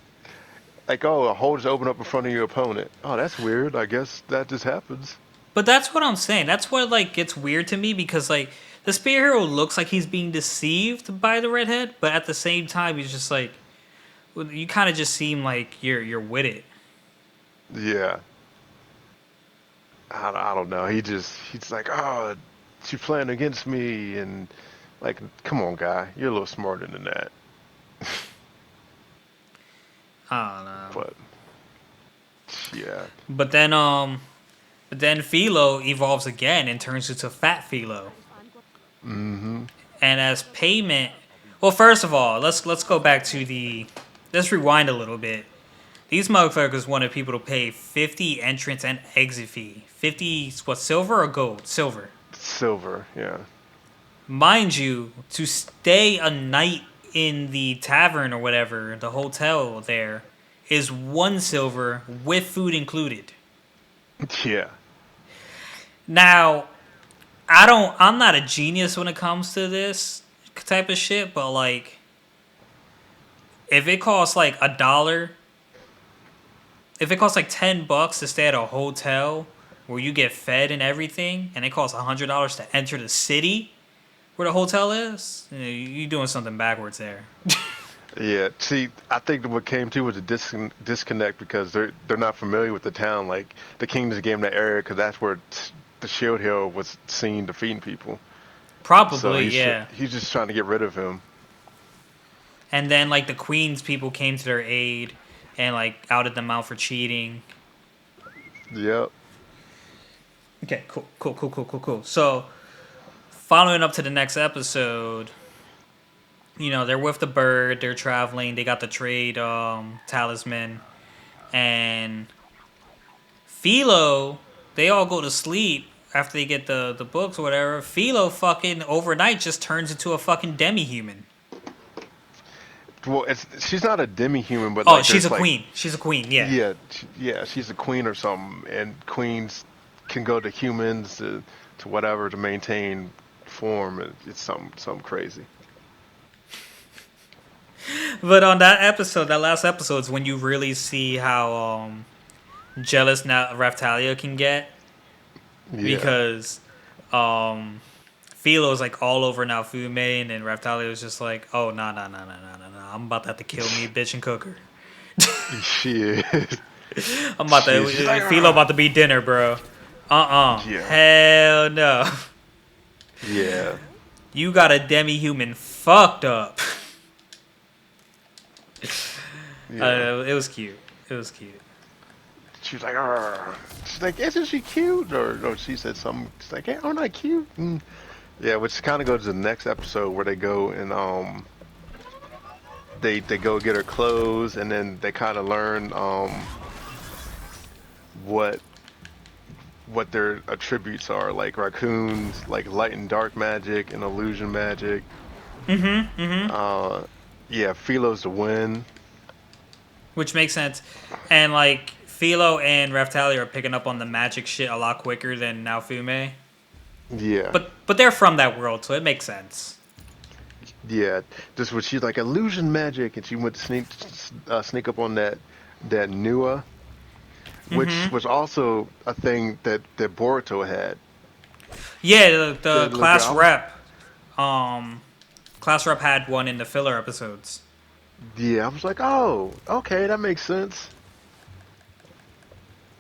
like, oh, a hole just open up in front of your opponent. Oh, that's weird. I guess that just happens. But that's what I'm saying. That's what like gets weird to me because like the spear hero looks like he's being deceived by the redhead, but at the same time he's just like you kind of just seem like you're with it. Yeah, I don't know. He's like, oh, she's playing against me, and like, come on, guy, you're a little smarter than that. I don't know. But yeah, But then Philo evolves again and turns into Fat Philo. mm-hmm, And as payment, well, first of all, let's go back to let's rewind a little bit. These motherfuckers wanted people to pay 50 entrance and exit fee. 50 what, silver or gold? Silver. silver. Yeah, Mind you, to stay a night in the tavern or whatever, the hotel there, is 1 silver with food included. yeah, Now, I'm not a genius when it comes to this type of shit, but like, if it costs like $1, if it costs like $10 to stay at a hotel where you get fed and everything, and it costs $100 to enter the city where the hotel is, you're doing something backwards there. yeah. See, I think what came to was a disconnect because they're not familiar with the town. Like the king just gave them the area because that's where the shield hero was seen defeating people. So Probably, yeah. he's just trying to get rid of him. And then like the queen's people came to their aid and like outed them out for cheating. Yep. Okay, cool. So, following up to the next episode, they're with the bird, they're traveling, they got the trade talisman, and Philo, they all go to sleep after they get the books or whatever. Philo fucking overnight just turns into a fucking demi-human. Well, she's not a demi-human, but Oh, like she's a there's like queen. She's a queen, yeah. yeah, yeah, she's a queen or something, and queens can go to humans to whatever to maintain form. It's something crazy. But on that last episode is when you really see how jealous now Raftalia can get Yeah, because Philo's like all over now Fume, and Raftalia was just like, oh no, I'm about to have to kill me, bitch, and cook her. she is. I'm about to She's like, Philo "Ah." about to be dinner, bro. Yeah, Hell no. yeah, You got a demi-human fucked up. yeah. It was cute. It was cute. She's like, "Arr." She's like, isn't she cute? Or she said something. She's like, hey, aren't I cute? Yeah, which kind of goes to the next episode where they go and they go get her clothes, and then they kind of learn what their attributes are, like raccoons, like light and dark magic and illusion magic. Mm-hmm. Uh, yeah, Philo's the wind. Which makes sense. And like Philo and Raftalia are picking up on the magic shit a lot quicker than Naofume. Yeah, But they're from that world, so it makes sense. yeah. Just when she's like illusion magic, and she went to sneak up on that Nua, which was also a thing that Boruto had. Yeah, the That little girl. um, class rep had one in the filler episodes. Yeah, I was like, oh, okay, that makes sense.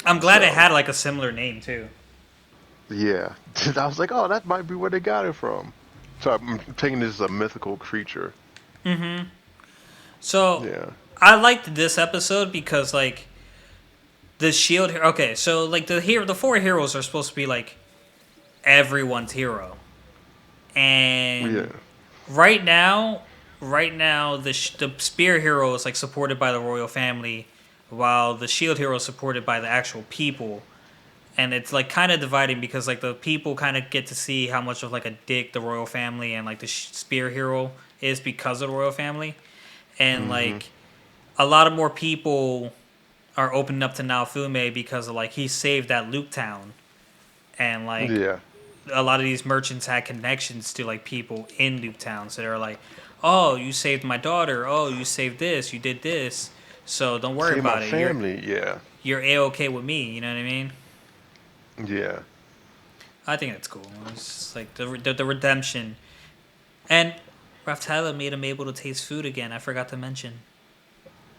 I'm glad it So had like a similar name too. yeah, I was like, oh, that might be where they got it from. So I'm taking this as a mythical creature. So Yeah, I liked this episode because like the shield. Okay, so like the four heroes are supposed to be like everyone's hero, and yeah, right now, the spear hero is like supported by the royal family, while the shield hero is supported by the actual people. And it's like kind of dividing because like the people kind of get to see how much of like a dick the royal family and like the spear hero is because of the royal family, and hmm, like a lot of more people are opening up to Naofume because of like he saved that Luke town, and like yeah. a lot of these merchants had connections to like people in Luke town, so they're like, oh, you saved my daughter, oh, you saved this, you did this, so don't worry See my about it, family. Yeah, you're a-okay with me, you know what I mean? yeah, I think that's cool. It's just like the redemption. And Raftalia made him able to taste food again. I forgot to mention.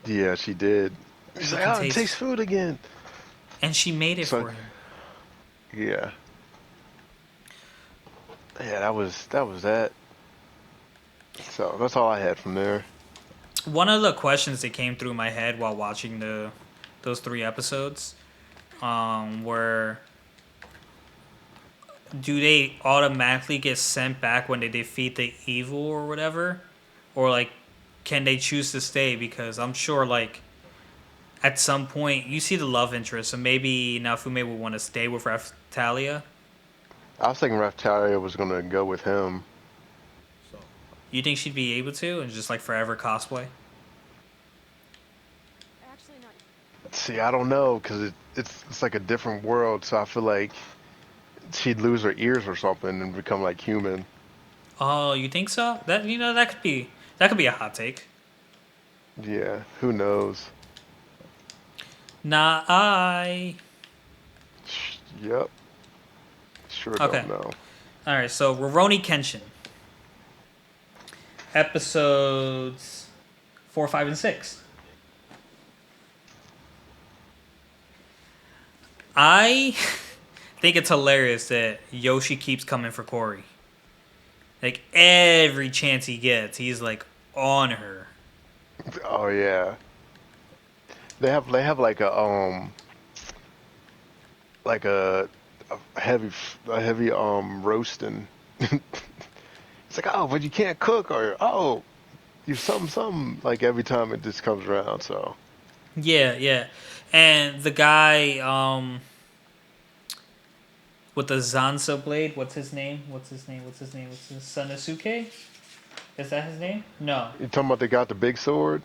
yeah. She did. She's He like, can oh, it tastes taste, food again. and she made it So for him. yeah, yeah. That was that. So that's all I had from there. One of the questions that came through my head while watching those three episodes, were do they automatically get sent back when they defeat the evil or whatever, or like can they choose to stay? Because I'm sure like at some point you see the love interest, so maybe Nafume would want to stay with Raftalia. I was thinking Raftalia was gonna go with him. So you think she'd be able to and just like forever cosplay? See, I don't know because it's like a different world. So I feel like she'd lose her ears or something and become like human. Oh, you think so? That that could be a hot take. Yeah, who knows? Nah, I. Yep, sure Okay. don't know. All right. So Roroni Kenshin episodes 4, 5, and 6. I think it's hilarious that Yoshi keeps coming for Corey. Like every chance he gets, he's like on her. Oh yeah, they have like a heavy roasting. It's like, oh, but you can't cook, or oh, you something like every time it just comes around. So Yeah, yeah. And the guy with the Zanza blade, what's his name? What's his Sanosuke? Is that his name? No. you talking about they got the big sword?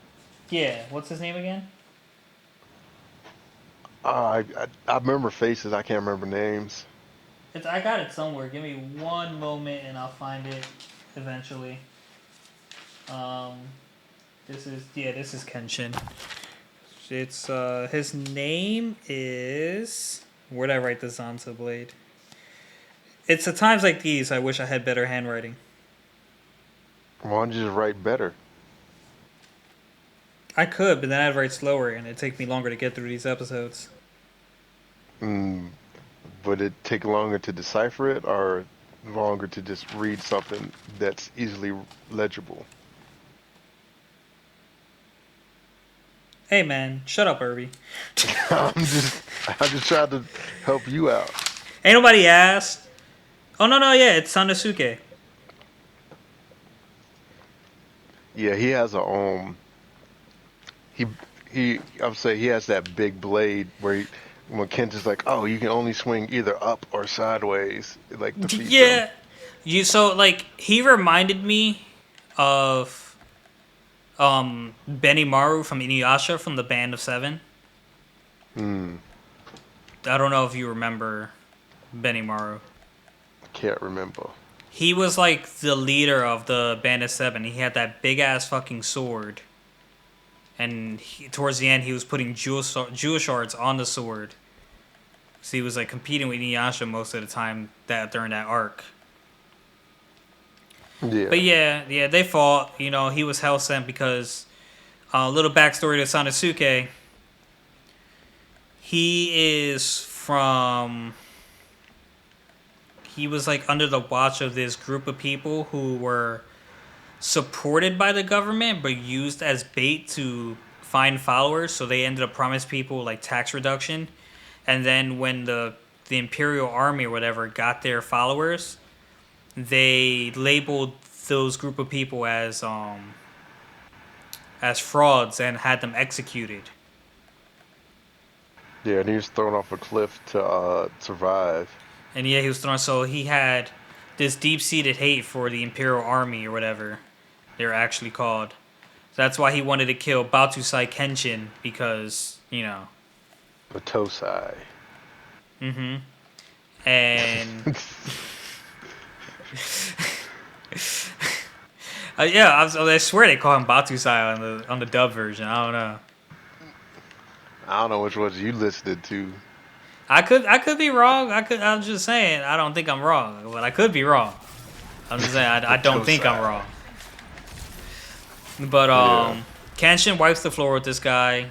Yeah, what's his name again? I remember faces. I can't remember names. I got it somewhere. Give me one moment and I'll find it eventually. Um, this is Kenshin. It's his name is. Where'd I write the Zanza blade? It's at times like these I wish I had better handwriting. Why don't you just write better? I could, but then I'd write slower and it'd take me longer to get through these episodes. Mm, would it take longer to decipher it, or longer to just read something that's easily legible? Hey man, shut up, Irby. I'm just trying to help you out. Ain't nobody asked. Oh no, yeah, it's Sanosuke. Yeah, he has he I would say he has that big blade where when Kent is like, oh, you can only swing either up or sideways, it like defeats him. Yeah, like he reminded me of Benimaru from Inuyasha from the Band of Seven. Hmm. I don't know if you remember Benimaru. Can't remember. He was like the leader of the Band of Seven. He had that big ass fucking sword, and towards the end, he was putting jewel shards on the sword. So he was like competing with Inuyasha most of the time that during that arc. Yeah. But yeah, they fought. You know, he was hell sent because a little backstory to Sanosuke. He is from. He was like under the watch of this group of people who were supported by the government but used as bait to find followers. So they ended up promising people like tax reduction, and then when the Imperial Army or whatever got their followers, they labeled those group of people as frauds and had them executed. Yeah, and he was thrown off a cliff to survive. And yeah, he was thrown. So he had this deep seated hate for the Imperial Army or whatever they're actually called. That's why he wanted to kill Batusai Kenshin because The Tosai. Mm-hmm. And yeah, I swear they call him Batusai on the dub version. I don't know. I don't know which ones you listened to. I could be wrong. I'm just saying I don't think I'm wrong, but I could be wrong. I'm just saying I don't think I'm wrong. But Yeah. Kenshin wipes the floor with this guy,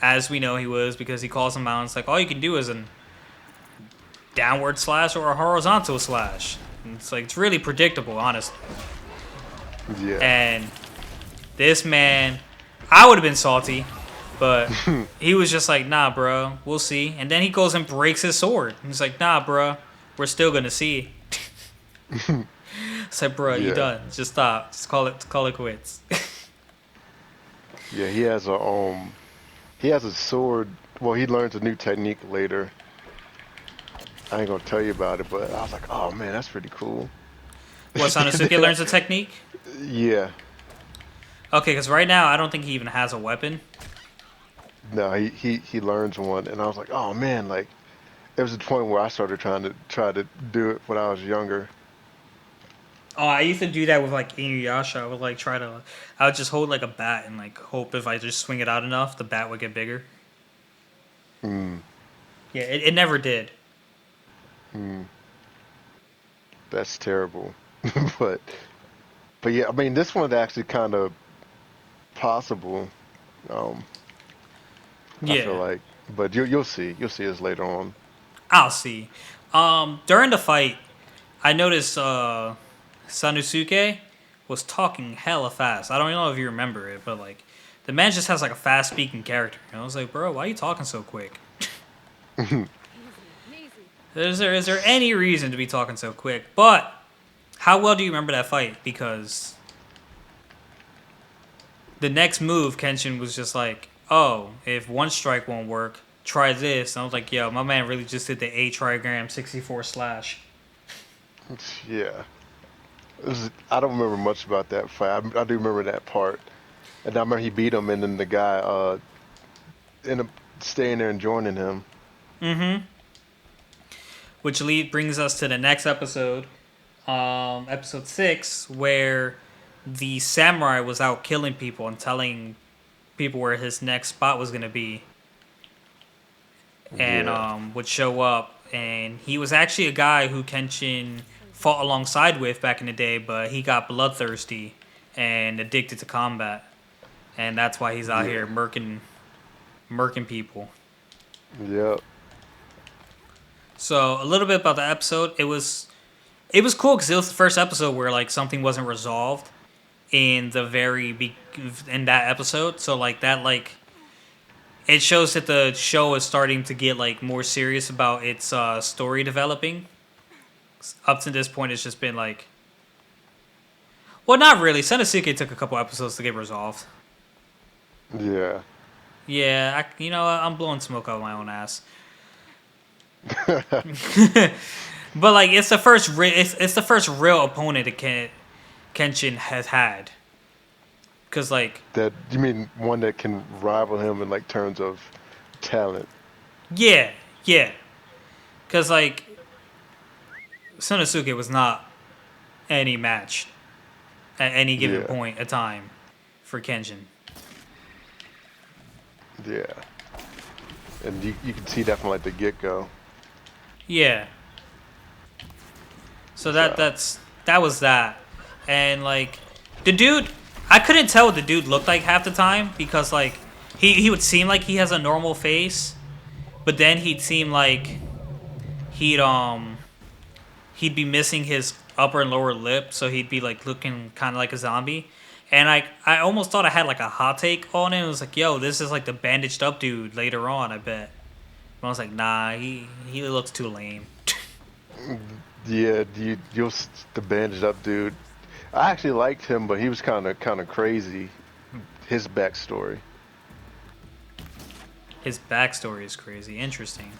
as we know he was, because he calls him out. And it's like all you can do is a downward slash or a horizontal slash. And it's like it's really predictable, honestly. Yeah. And this man, I would have been salty, but he was just like, nah, bro, we'll see. And then he goes and breaks his sword. He's like, nah, bro, we're still gonna see. It's like, bro, you Yeah. done. Just stop. Just call it quits. Yeah, he has a sword. Well, he learns a new technique later. I ain't gonna tell you about it, but I was like, oh man, that's pretty cool. What, Sanosuke learns a technique? Yeah. Okay, because right now I don't think he even has a weapon. No, he learns one, and I was like, oh man, like there was a point where I started try to do it when I was younger. Oh, I used to do that with like Inuyasha. I would like I would just hold like a bat and like hope if I just swing it out enough, the bat would get bigger. Mm, Yeah, it never did. mm, that's terrible. but but yeah, I mean this one's actually kind of possible. Um, I feel Yeah, like, but you'll see us later on. I'll see. During the fight, I noticed Sanosuke was talking hella fast. I don't know if you remember it, but like the man just has like a fast speaking character. And I was like, bro, why are you talking so quick? Is there any reason to be talking so quick? But how well do you remember that fight? Because the next move, Kenshin was just like, oh, if one strike won't work, try this. And I was like, yo, my man really just did the A trigram 64 slash. Yeah. I don't remember much about that fight. I do remember that part. And I remember he beat him, and then the guy ended up staying there and joining him. Mm-hmm. Which brings us to the next episode, episode 6, where the samurai was out killing people and telling people where his next spot was going to be. And Yeah. would show up. And he was actually a guy who Kenshin fought alongside with back in the day, but he got bloodthirsty and addicted to combat. And that's why he's out Yeah. here murking people. Yep. So a little bit about the episode. It was cool because it was the first episode where like something wasn't resolved in in that episode. So like that like it shows that the show is starting to get like more serious about its story developing. Up to this point, it's just been like, well, not really. Sanosuke took a couple episodes to get resolved. Yeah. Yeah, I'm blowing smoke out my own ass. But like, it's the first it's the first real opponent that Kenshin has had. Cause like, That you mean one that can rival him in like terms of talent. Yeah, yeah. Because, like, Sanosuke was not any match at any given Yeah, point of time for Kenshin. yeah. And you can see that from like the get go. Yeah. So So that was that. And, like, the dude, I couldn't tell what the dude looked like half the time because, like, he would seem like he has a normal face, but then he'd seem like he'd, he'd be missing his upper and lower lip, so he'd be like looking kind of like a zombie. And I almost thought I had like a hot take on it. It was like, yo, this is like the bandaged up dude later on, I bet. But I was like, nah, he looks too lame. yeah, the bandaged up dude. I actually liked him, but he was kind of crazy. His backstory. His backstory is crazy. Interesting.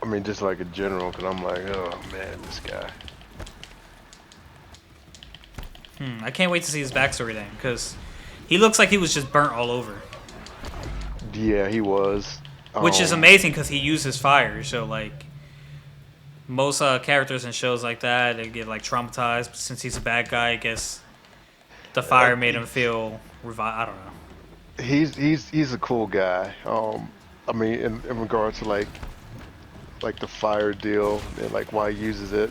I mean, just like in general, because I'm like, oh man, this guy. I can't wait to see his backstory then, because he looks like he was just burnt all over. Yeah, he was. Which is Um, amazing because he uses fire. So, like, most characters in shows like that, they get like traumatized. But since he's a bad guy, I guess the fire made him feel revived. I don't know. he's a cool guy. I mean, in regards to like the fire deal and like why he uses it,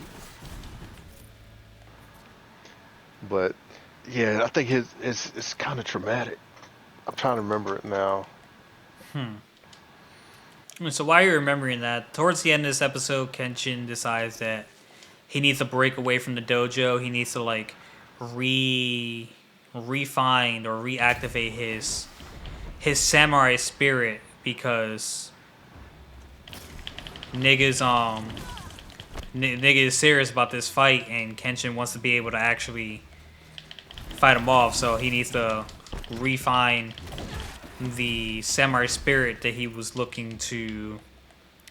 but yeah, I think his it's kind of traumatic. I'm trying to remember it now. So while you're remembering that, towards the end of this episode, Kenshin decides that he needs to break away from the dojo. He needs to like refine or reactivate his samurai spirit because niggas nigga is serious about this fight and Kenshin wants to be able to actually fight him off. So he needs to refine the samurai spirit that he was looking to,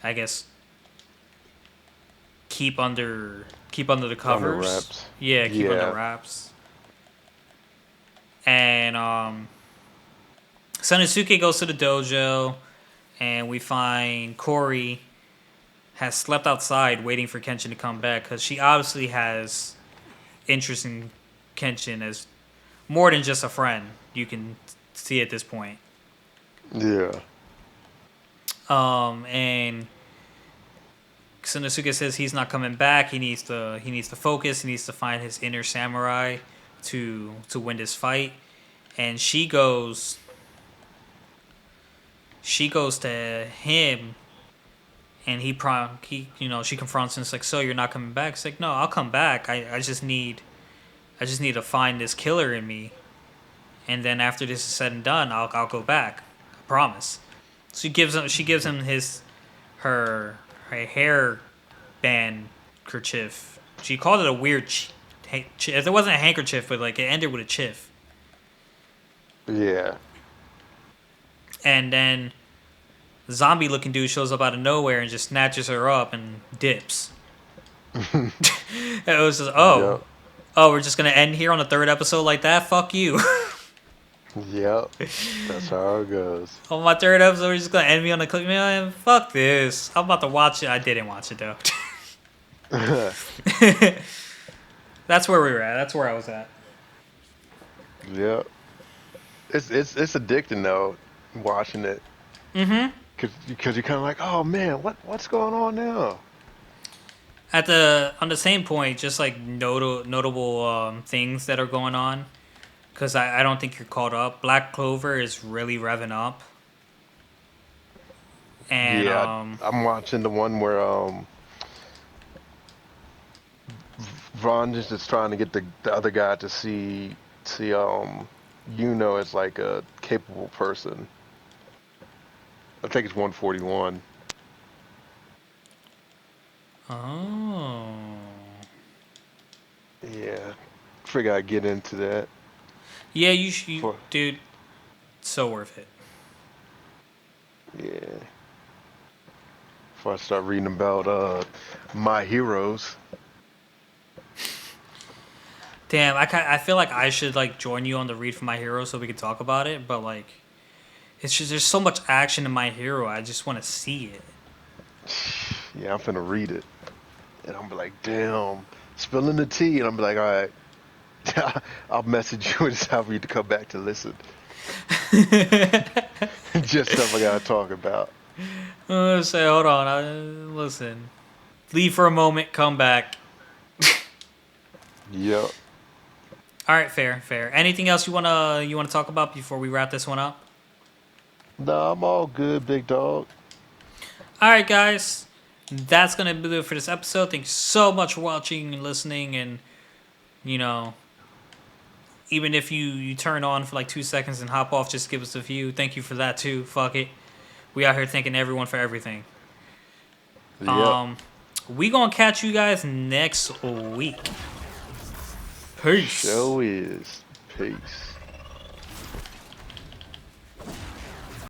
I guess, keep under the Under covers. wraps. Yeah, keep under Yeah, wraps. And Sanosuke goes to the dojo, and we find Corey has slept outside waiting for Kenshin to come back because she obviously has interest in Kenshin as more than just a friend. You can see at this point. yeah. And Sanosuke says he's not coming back. He needs to focus. He needs to find his inner samurai to win this fight. And she goes to him, and she confronts him. It's like, so you're not coming back? It's like, no, I'll come back. I just need to find this killer in me, and then after this is said and done, I'll go back. I promise. She gives him her hair band kerchief. She called it a weird. It wasn't a handkerchief, but like it ended with a chiff. Yeah. And then the zombie looking dude shows up out of nowhere and just snatches her up and dips. It was just Yep. we're just gonna end here on the third episode like that. Fuck you. Yep. That's how it goes. On my third episode, we're just gonna end me on the clip. Man, fuck this. I'm about to watch it. I didn't watch it though. That's where we were at. That's where I was at. Yep. It's addicting though, watching it, Mm-hmm. because you're kind of like, oh man, what's going on now? On the same point, just like notable things that are going on, because I don't think you're caught up. Black Clover is really revving up, and Yeah, I'm watching the one where Ron is just trying to get the other guy to see as like a capable person. I think it's 141. oh Yeah, figure I'd get into that yeah, for dude, so worth it. yeah. Before I start reading about my heroes. Damn, I feel like I should like join you on the read for My Hero so we could talk about it, but like It's just there's so much action in My Hero. I just want to see it. Yeah, I'm finna read it, and I'm be like, damn, spilling the tea, and I'm be like, all right, I'll message you and tell you to come back to listen. Just stuff I gotta talk about. Say, hold on. Listen. Leave for a moment. Come back. Yep. All right, fair. Anything else you wanna talk about before we wrap this one up? Nah, I'm all good, big dog. All right, guys. That's gonna do it for this episode. Thanks so much for watching and listening, and you know, even if you turn on for like 2 seconds and hop off, just give us a view. Thank you for that too. Fuck it. We out here thanking everyone for everything. Yep. Um, we gonna catch you guys next week. Peace. Show is. Peace.